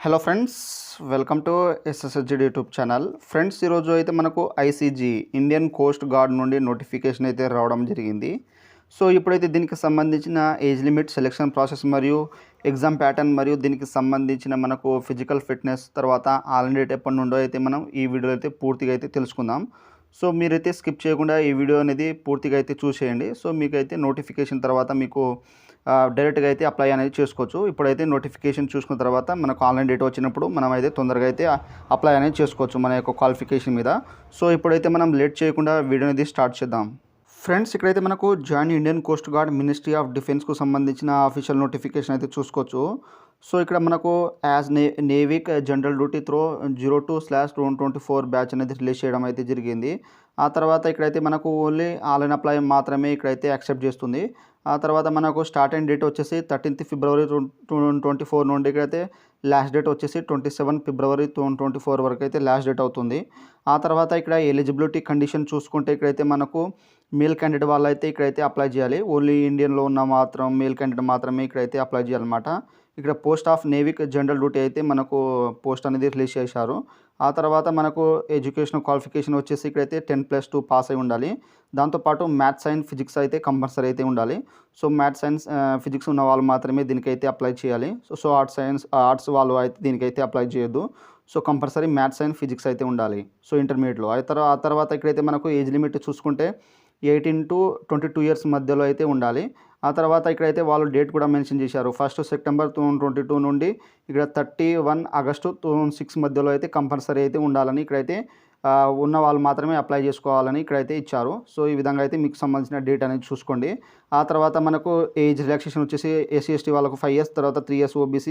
Hello friends, welcome to SSHD YouTube channel. Friends, ఈరోజు అయితే మనకు ఐసీజీ ఇండియన్ కోస్ట్ గార్డ్ నుండి నోటిఫికేషన్ అయితే రావడం జరిగింది. సో ఇప్పుడైతే దీనికి సంబంధించిన ఏజ్ లిమిట్, సెలెక్షన్ ప్రాసెస్ మరియు ఎగ్జామ్ ప్యాటర్న్ మరియు దీనికి సంబంధించిన మనకు ఫిజికల్ ఫిట్నెస్ తర్వాత ఆల్ ఇండియా ఎప్పటి నుండో అయితే మనం ఈ వీడియోలో అయితే పూర్తిగా అయితే తెలుసుకుందాం. సో మీరైతే స్కిప్ చేయకుండా ఈ వీడియో అనేది పూర్తిగా అయితే చూసేయండి. సో మీకైతే నోటిఫికేషన్ తర్వాత మీకు డైరెక్ట్గా అయితే అప్లై అనేది చేసుకోవచ్చు. ఇప్పుడైతే నోటిఫికేషన్ చూసుకున్న తర్వాత మనకు ఆన్లైన్ డేట్ వచ్చినప్పుడు మనం అయితే తొందరగా అయితే అప్లై అనేది చేసుకోవచ్చు మన యొక్క క్వాలిఫికేషన్ మీద. సో ఇప్పుడైతే మనం లేట్ చేయకుండా వీడియో అనేది స్టార్ట్ చేద్దాం. ఫ్రెండ్స్, ఇక్కడైతే మనకు join Indian Coast Guard ministry of డిఫెన్స్కు సంబంధించిన అఫీషియల్ నోటిఫికేషన్ అయితే చూసుకోవచ్చు. సో ఇక్కడ మనకు as Navik general duty through 02/2024 batch అనేది రిలీజ్ చేయడం అయితే జరిగింది. ఆ తర్వాత ఇక్కడైతే మనకు ఓన్లీ ఆన్లైన్ అప్లై మాత్రమే ఇక్కడైతే యాక్సెప్ట్ చేస్తుంది. ఆ తర్వాత మనకు స్టార్ట్ అయిన డేట్ వచ్చేసి 13th February 2024 నుండి ఇక్కడైతే లాస్ట్ డేట్ వచ్చేసి 27 February 2024 వరకు అయితే లాస్ట్ డేట్ అవుతుంది. ఆ తర్వాత ఇక్కడ ఎలిజిబిలిటీ కండిషన్ చూసుకుంటే ఇక్కడైతే మనకు మేల్ క్యాండిడేట్ వాళ్ళు అయితే ఇక్కడైతే అప్లై చేయాలి. ఓన్లీ ఇండియన్లో ఉన్న మాత్రం మేల్ క్యాండిడేట్ మాత్రమే ఇక్కడైతే అప్లై చేయాలన్నమాట. ఇక్కడ పోస్ట్ ఆఫ్ నేవిక్ జనరల్ డ్యూటీ అయితే మనకు పోస్ట్ అనేది రిలీజ్ చేశారు. ఆ తర్వాత మనకు ఎడ్యుకేషన్ క్వాలిఫికేషన్ వచ్చేసి ఇక్కడైతే 10+2 పాస్ అయి ఉండాలి. దాంతోపాటు మ్యాథ్స్ అండ్ ఫిజిక్స్ అయితే కంపల్సరీ అయితే ఉండాలి. సో మ్యాథ్స్ సైన్స్ ఫిజిక్స్ ఉన్న వాళ్ళు మాత్రమే దీనికైతే అప్లై చేయాలి. సో ఆర్ట్స్ వాళ్ళు అయితే దీనికైతే అప్లై చేయొద్దు. So compulsory maths and physics అయితే ఉండాలి. సో ఇంటర్మీడియట్లో ఆ తర్వాత ఇక్కడైతే మనకు ఏజ్ లిమిట్ చూసుకుంటే 18 to 22 ఇయర్స్ మధ్యలో అయితే ఉండాలి. ఆ తర్వాత ఇక్కడైతే వాళ్ళు డేట్ కూడా మెన్షన్ చేశారు. 1 September 2022 నుండి ఇక్కడ 31 August 2006 మధ్యలో అయితే కంపల్సరీ అయితే ఉండాలని ఇక్కడైతే ఉన్న వాళ్ళు మాత్రమే అప్లై చేసుకోవాలని ఇక్కడైతే ఇచ్చారు. సో ఈ విధంగా అయితే మీకు సంబంధించిన డేట్ అనేది చూసుకోండి. ఆ తర్వాత మనకు ఏజ్ రిలాక్సేషన్ వచ్చేసి SC/ST వాళ్ళకు 5 years, తర్వాత 3 years OBC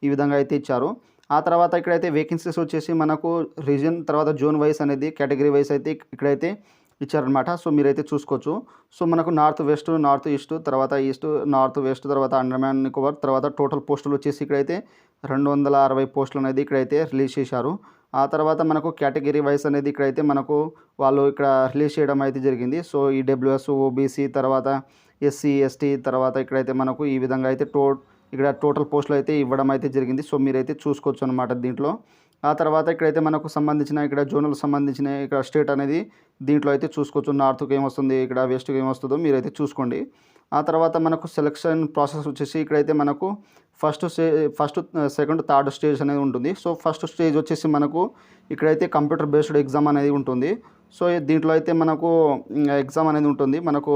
ఈ విధంగా అయితే ఇచ్చారు. ఆ తర్వాత ఇక్కడైతే వేకెన్సీస్ వచ్చేసి మనకు రీజన్ తర్వాత జోన్ వైస్ అనేది కేటగిరీ వైస్ అయితే ఇక్కడైతే ఇచ్చారనమాట. సో మీరైతే చూసుకోవచ్చు. సో మనకు నార్త్ వెస్ట్, నార్త్ ఈస్ట్, తర్వాత ఈస్ట్, నార్త్ వెస్ట్, తర్వాత అండమాన్ నికోబార్, తర్వాత టోటల్ పోస్టులు వచ్చేసి ఇక్కడైతే 260 పోస్టులు అనేది ఇక్కడైతే రిలీజ్ చేశారు. ఆ తర్వాత మనకు కేటగిరీ వైస్ అనేది ఇక్కడైతే మనకు వాళ్ళు ఇక్కడ రిలీజ్ చేయడం అయితే జరిగింది. సో ఈడబ్ల్యూఎస్, OBC, తర్వాత SC/ST, తర్వాత ఇక్కడైతే మనకు ఈ విధంగా అయితే ఇక్కడ టోటల్ పోస్టులు అయితే ఇవ్వడం అయితే జరిగింది. సో మీరైతే చూసుకోవచ్చు అనమాట దీంట్లో. ఆ తర్వాత ఇక్కడైతే మనకు సంబంధించిన ఇక్కడ జోనల్ సంబంధించిన ఇక్కడ స్టేట్ అనేది దీంట్లో అయితే చూసుకోవచ్చు. నార్త్కి ఏమొస్తుంది, ఇక్కడ వెస్ట్కి ఏమొస్తుందో మీరైతే చూసుకోండి. ఆ తర్వాత మనకు సెలక్షన్ ప్రాసెస్ వచ్చేసి ఇక్కడైతే మనకు ఫస్ట్, సెకండ్, థర్డ్ స్టేజ్ అనేది ఉంటుంది. సో ఫస్ట్ స్టేజ్ వచ్చేసి మనకు ఇక్కడైతే కంప్యూటర్ బేస్డ్ ఎగ్జామ్ అనేది ఉంటుంది. సో దీంట్లో అయితే మనకు ఎగ్జామ్ అనేది ఉంటుంది. మనకు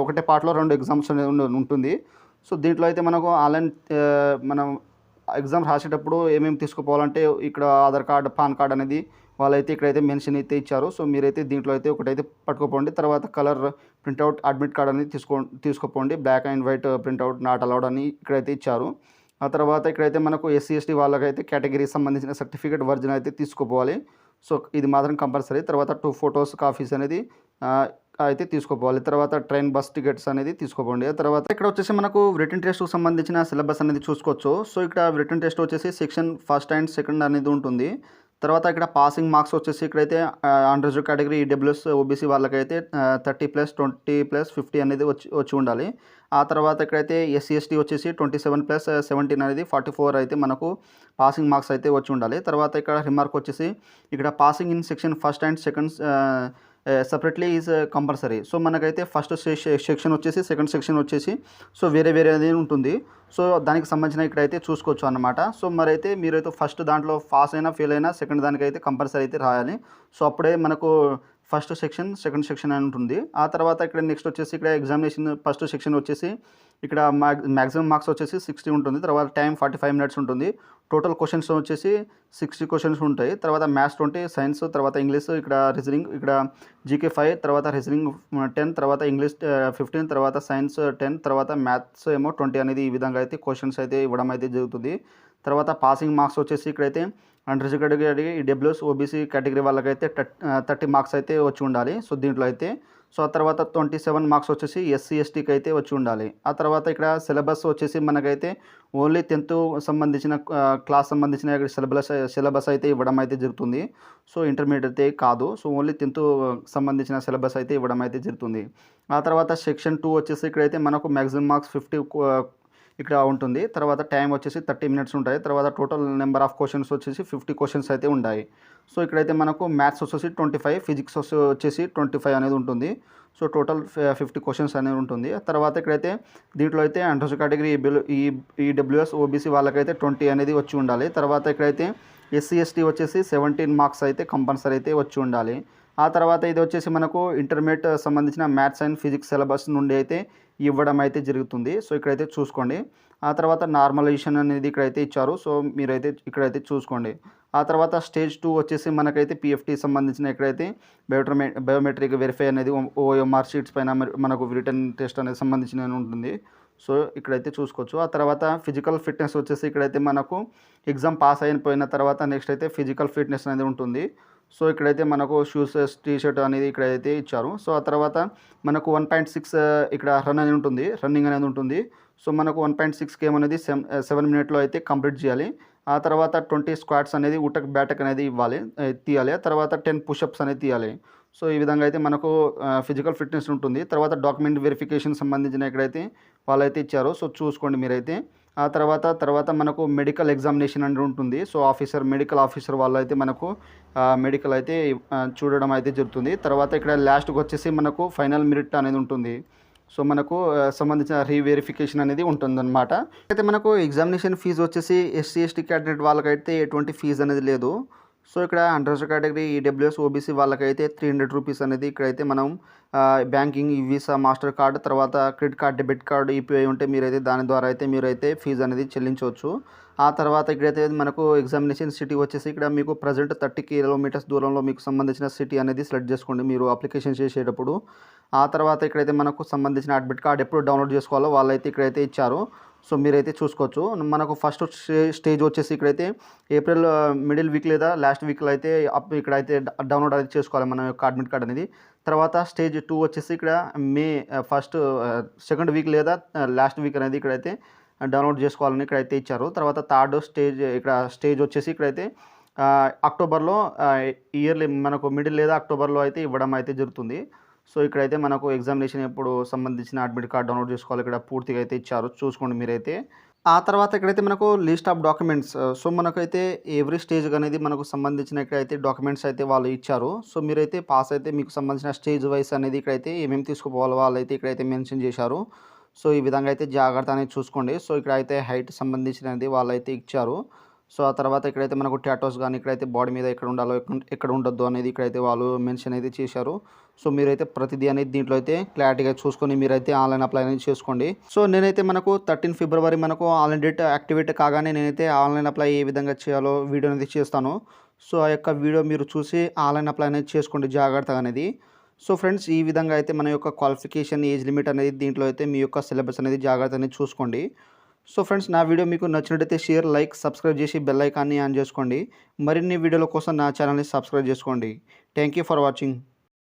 ఒకటే పార్ట్లో 2 ఎగ్జామ్స్ అనేది ఉంటుంది. సో దీంట్లో అయితే మనకు ఆన్లైన్ మనం ఎగ్జామ్ రాసేటప్పుడు ఏమేమి తీసుకుపోవాలంటే ఇక్కడ ఆధార్ కార్డ్, పాన్ కార్డ్ అనేది వాళ్ళైతే ఇక్కడైతే మెన్షన్ అయితే ఇచ్చారు. సో మీరైతే దీంట్లో అయితే ఒకటైతే పట్టుకోపోండి. తర్వాత కలర్ ప్రింట్అవుట్ అడ్మిట్ కార్డ్ అనేది తీసుకోపోండి. Black and white printout not allowed అని ఇక్కడైతే ఇచ్చారు. ఆ తర్వాత ఇక్కడైతే మనకు SC/ST వాళ్ళకైతే కేటగిరీకి సంబంధించిన సర్టిఫికేట్ వర్జిన్ అయితే తీసుకోపోవాలి. సో ఇది మాత్రం కంపల్సరీ. తర్వాత 2 photos కాపీస్ అనేది అయితే తీసుకోపోవాలి. తర్వాత ట్రైన్, బస్ టికెట్స్ అనేది తీసుకోపోండి. తర్వాత ఇక్కడ వచ్చేసి మనకు రిటన్ టెస్ట్కి సంబంధించిన సిలబస్ అనేది చూసుకోవచ్చు. సో ఇక్కడ రిటన్ టెస్ట్ వచ్చేసి సెక్షన్ 1st and 2nd అనేది ఉంటుంది. తర్వాత ఇక్కడ పాసింగ్ మార్క్స్ వచ్చేసి ఇక్కడైతే అన్రిజర్వ్డ్ కేటగిరీ EWS, OBC వాళ్ళకైతే 30+20+50 అనేది వచ్చి ఉండాలి. ఆ తర్వాత ఇక్కడైతే SC/ST వచ్చేసి 27+17 అనేది 44 అయితే మనకు పాసింగ్ మార్క్స్ అయితే వచ్చి ఉండాలి. తర్వాత ఇక్కడ రిమార్క్ వచ్చేసి ఇక్కడ passing in section 1st and 2nd separately is compulsory. So మనకైతే ఫస్ట్ సెక్షన్ వచ్చేసి, సెకండ్ సెక్షన్ వచ్చేసి సో వేరే అనేది ఉంటుంది. సో దానికి సంబంధించిన ఇక్కడైతే చూసుకోవచ్చు అన్నమాట. సో మరైతే మీరైతే ఫస్ట్ దాంట్లో పాస్ అయినా ఫెయిల్ అయినా సెకండ్ దానికైతే కంపల్సరీ అయితే రాయాలి. సో అప్పుడే మనకు ఫస్ట్ సెక్షన్, సెకండ్ సెక్షన్ అని ఉంటుంది. ఆ తర్వాత ఇక్కడ నెక్స్ట్ వచ్చేసి ఇక్కడ ఎగ్జామినేషన్ ఫస్ట్ సెక్షన్ వచ్చేసి ఇక్కడ మ్యాక్సిమం మార్క్స్ వచ్చేసి 60 ఉంటుంది. తర్వాత టైం 45 minutes ఉంటుంది. టోటల్ క్వశ్చన్స్ వచ్చేసి 60 questions ఉంటాయి. తర్వాత మ్యాథ్స్ 20, సైన్స్, తర్వాత ఇంగ్లీష్, ఇక్కడ రీజనింగ్, ఇక్కడ GK 5, తర్వాత రీజనింగ్ 10, తర్వాత ఇంగ్లీష్ 15, తర్వాత సైన్స్ 10, తర్వాత మ్యాథ్స్ ఏమో 20 అనేది ఈ విధంగా అయితే క్వశ్చన్స్ అయితే ఇవ్వడం అయితే జరుగుతుంది. తర్వాత పాసింగ్ మార్క్స్ వచ్చేసి ఇక్కడైతే unreserved category, EWS, OBC category వాళ్ళకైతే 30 marks అయితే వచ్చి ఉండాలి. సో దీంట్లో అయితే సో ఆ తర్వాత 27 marks వచ్చేసి SC/STకి అయితే వచ్చి ఉండాలి. ఆ తర్వాత ఇక్కడ సిలబస్ వచ్చేసి మనకైతే ఓన్లీ 10th సంబంధించిన క్లాస్ సంబంధించిన సిలబస్ అయితే ఇవ్వడం అయితే జరుగుతుంది. సో ఇంటర్మీడియట్ అయితే కాదు. సో ఓన్లీ 10th సంబంధించిన సిలబస్ అయితే ఇవ్వడం అయితే జరుగుతుంది. ఆ తర్వాత సెక్షన్ 2 వచ్చేసి ఇక్కడైతే మనకు మ్యాక్సిమం మార్క్స్ ఇక్కడ ఉంటుంది. తర్వాత టైం వచ్చేసి 30 మినిట్స్ ఉంటాయి. తర్వాత టోటల్ నెంబర్ ఆఫ్ క్వెషన్స్ వచ్చేసి 50 క్వెషన్స్ అయితే ఉంటాయి. సో ఇక్కడైతే మనకు మ్యాథ్స్ వచ్చేసి 25, ఫిజిక్స్ వచ్చేసి 25 అనేది ఉంటుంది. సో టోటల్ 50 క్వెషన్స్ అనేది ఉంటుంది. తర్వాత ఇక్కడైతే దీంట్లో అయితే అండర్స్ కేటగిరీ ఈడబ్ల్యూఎస్ ఓబీసీ వాళ్ళకైతే 20 అనేది వచ్చి ఉండాలి. తర్వాత ఇక్కడైతే ఎస్సీ ఎస్టీ వచ్చేసి 17 మార్క్స్ అయితే కంపల్సరీ అయితే వచ్చి ఉండాలి. ఆ తర్వాత ఇది వచ్చేసి మనకు ఇంటర్మీడియట్ సంబంధించిన మ్యాథ్స్ అండ్ ఫిజిక్స్ సిలబస్ నుండి అయితే ఇవ్వడం అయితే జరుగుతుంది. సో ఇక్కడైతే చూసుకోండి. ఆ తర్వాత నార్మలైజేషన్ అనేది ఇక్కడైతే ఇచ్చారు. సో మీరైతే ఇక్కడైతే చూసుకోండి. ఆ తర్వాత స్టేజ్ 2 వచ్చేసి మనకైతే పీఎఫ్టీ సంబంధించిన ఇక్కడైతే బయోమెట్రిక్ వెరిఫై అనేది ఓఎంఆర్ షీట్స్ పైన మనకు రిటర్న్ టెస్ట్ అనేది సంబంధించిన ఉంటుంది. సో ఇక్కడైతే చూసుకోవచ్చు. ఆ తర్వాత ఫిజికల్ ఫిట్నెస్ వచ్చేసి ఇక్కడైతే మనకు ఎగ్జామ్ పాస్ అయిపోయిన తర్వాత నెక్స్ట్ అయితే ఫిజికల్ ఫిట్నెస్ అనేది ఉంటుంది. సో ఇక్కడైతే మనకు షూస్ టీ-షర్ట్ అనేది ఇక్కడైతే ఇచ్చారు. సో ఆ తర్వాత మనకు 1.6 ఇక్కడ రన్నింగ్ అనేది ఉంటుంది. సో మనకు 1.6 కేమ్ అనేది 7 మినిట్లో అయితే కంప్లీట్ చేయాలి. ఆ తర్వాత 20 స్క్వాట్స్ అనేది ఉటక్ బ్యాటక్ అనేది తీయాలి. తర్వాత 10 పుషప్స్ అనేది తీయాలి. సో ఈ విధంగా అయితే మనకు ఫిజికల్ ఫిట్నెస్ ఉంటుంది. తర్వాత డాక్యుమెంట్ వెరిఫికేషన్ సంబంధించిన ఇక్కడైతే వాళ్ళైతే ఇచ్చారు. సో చూసుకోండి మీరైతే. ఆ తర్వాత మనకు మెడికల్ ఎగ్జామినేషన్ అనేది ఉంటుంది. సో మెడికల్ ఆఫీసర్ వాళ్ళు అయితే మనకు మెడికల్ అయితే చూడడం అయితే జరుగుతుంది. తర్వాత ఇక్కడ లాస్ట్కి వచ్చేసి మనకు ఫైనల్ మెరిట్ అనేది ఉంటుంది. సో మనకు సంబంధించిన రీవెరిఫికేషన్ అనేది ఉంటుందన్నమాట. అయితే మనకు ఎగ్జామినేషన్ ఫీజు వచ్చేసి ఎస్సీ ఎస్టీ క్యాండిడేట్ వాళ్ళకైతే ఎటువంటి ఫీజు అనేది లేదు. సో ఇక్కడ అండర్ కేటగిరీ ఈడబ్ల్యూఎస్ ఓబీసీ వాళ్ళకైతే 300 రూపీస్ అనేది ఇక్కడైతే మనం బ్యాంకింగ్ వీసా మాస్టర్ కార్డ్ తర్వాత credit card debit card UPI ఉంటే మీరైతే దాని ద్వారా అయితే మీరైతే ఫీజు అనేది చెల్లించవచ్చు. ఆ తర్వాత ఇక్కడైతే మనకు ఎగ్జామినేషన్ సిటీ వచ్చేసి ఇక్కడ మీకు ప్రజెంట్ 30 కిలోమీటర్స్ దూరంలో మీకు సంబంధించిన సిటీ అనేది సెలెక్ట్ చేసుకోండి మీరు అప్లికేషన్ చేసేటప్పుడు. ఆ తర్వాత ఇక్కడైతే మనకు సంబంధించిన అడ్మిట్ కార్డ్ ఎప్పుడు డౌన్లోడ్ చేసుకోవాలో వాళ్ళైతే ఇక్కడైతే ఇచ్చారు. సో మీరైతే చూసుకోవచ్చు. మనకు ఫస్ట్ స్టేజ్ వచ్చేసి ఇక్కడైతే ఏప్రిల్ మిడిల్ వీక్ లేదా లాస్ట్ వీక్లో అయితే ఇక్కడైతే డౌన్లోడ్ అయితే చేసుకోవాలి మన యొక్క అడ్మిట్ కార్డ్ అనేది. తర్వాత స్టేజ్ 2 వచ్చేసి ఇక్కడ మే సెకండ్ వీక్ లేదా లాస్ట్ వీక్ అనేది ఇక్కడైతే డౌన్లోడ్ చేసుకోవాలని ఇక్కడైతే ఇచ్చారు. తర్వాత థర్డ్ స్టేజ్ వచ్చేసి ఇక్కడైతే అక్టోబర్లో ఇయర్లీ మనకు మిడిల్ లేదా అక్టోబర్లో అయితే ఇవ్వడం అయితే జరుగుతుంది. సో ఇక్కడైతే మనకు ఎగ్జామినేషన్ ఎప్పుడు సంబంధించిన అడ్మిట్ కార్డ్ డౌన్లోడ్ చేసుకోవాలి ఇక్కడ పూర్తిగా అయితే ఇచ్చారు. చూసుకోండి మీరైతే. ఆ తర్వాత ఇక్కడైతే మనకు లిస్ట్ ఆఫ్ డాక్యుమెంట్స్. సో మనకైతే ఎవ్రీ స్టేజ్ అనేది మనకు సంబంధించిన ఇక్కడైతే డాక్యుమెంట్స్ అయితే వాళ్ళు ఇచ్చారు. సో మీరైతే పాస్ అయితే మీకు సంబంధించిన స్టేజ్ వైస్ అనేది ఇక్కడైతే ఏమేమి తీసుకుపోవాలో వాళ్ళైతే ఇక్కడైతే మెన్షన్ చేశారు. సో ఈ విధంగా అయితే జాగ్రత్త అనేది చూసుకోండి. సో ఇక్కడైతే హైట్ సంబంధించినది వాళ్ళైతే ఇచ్చారు. సో ఆ తర్వాత ఇక్కడైతే మనకు టాటోస్ కానీ ఇక్కడైతే బాడీ మీద ఎక్కడ ఉండాలో ఎక్కడ ఉండొద్దు అనేది ఇక్కడైతే వాళ్ళు మెన్షన్ అయితే చేశారు. సో మీరైతే ప్రతిదీ అనేది దీంట్లో అయితే క్లారిటీగా చూసుకొని మీరైతే ఆన్లైన్ అప్లై అనేది చేసుకోండి. సో నేనైతే మనకు 13 ఫిబ్రవరి మనకు ఆన్లైన్ డేట్ యాక్టివేట్ కాగానే నేనైతే ఆన్లైన్ అప్లై ఏ విధంగా చేయాలో వీడియో అనేది చేస్తాను. సో ఆ యొక్క వీడియో మీరు చూసి ఆన్లైన్ అప్లై అనేది చేసుకోండి జాగ్రత్తగా అనేది. సో ఫ్రెండ్స్ ఈ విధంగా అయితే మన యొక్క క్వాలిఫికేషన్ ఏజ్ లిమిట్ అనేది దీంట్లో అయితే మీ యొక్క సిలబస్ అనేది జాగ్రత్త అనేది చూసుకోండి. సో ఫ్రెండ్స్ నా వీడియో మీకు నచ్చినట్టయితే షేర్ లైక్ సబ్స్క్రైబ్ చేసి బెల్ ఐకాన్ని ఆన్ చేసుకోండి. మరిన్ని వీడియోల కోసం నా ఛానల్ని సబ్స్క్రైబ్ చేసుకోండి. Thank you for watching.